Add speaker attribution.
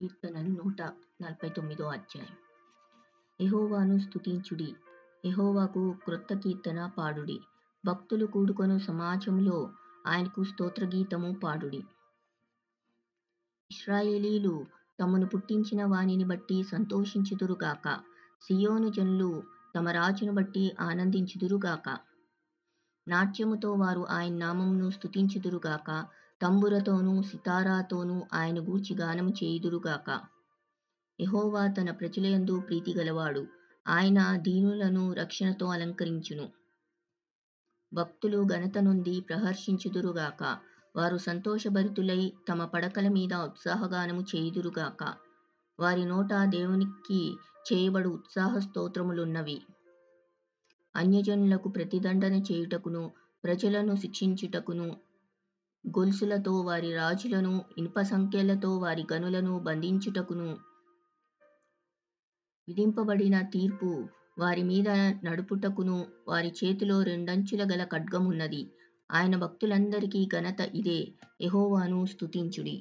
Speaker 1: కీర్తనలు 149 అధ్యాయం. యెహోవాను స్తుతించుడి. యెహోవాకు క్రొత్త కీర్తన పాడుడి. భక్తులు కూడుకొను సమాజంలో ఆయనకు స్తోత్రగీతము పాడుడి. ఇశ్రాయేలీయులు తమను పుట్టించిన వానిని బట్టి సంతోషించుదురుగాక. సియోను జనులు తమ రాజును బట్టి ఆనందించుదురుగాక. నాట్యముతో వారు ఆయన నామమును స్తుతించుదురుగాక. తంబురతోనూ సితారాతోనూ ఆయన గూర్చి గానము చేయుదురుగాక. యెహోవా తన ప్రజలయందు ప్రీతిగలవాడు. ఆయన దీనులను రక్షణతో అలంకరించును. భక్తులు ఘనత నొంది ప్రహర్షించుదురుగాక. వారు సంతోషభరితులై తమ పడకల మీద ఉత్సాహగానము చేయుదురుగాక. వారి నోట దేవునికి చేయబడు ఉత్సాహ స్తోత్రములున్నవి. అన్యజనులకు ప్రతిదండన చేయుటకును, ప్రజలను శిక్షించుటకును, గొలుసులతో వారి రాజులను, ఇనుప సంకెళ్లతో వారి గనులను బంధించుటకును, విధింపబడిన తీర్పు వారి మీద నడుపుటకును వారి చేతిలో రెండంచుల గల ఖడ్గమున్నది. ఆయన భక్తులందరికీ ఘనత ఇదే. యెహోవాను స్తుతించుడి.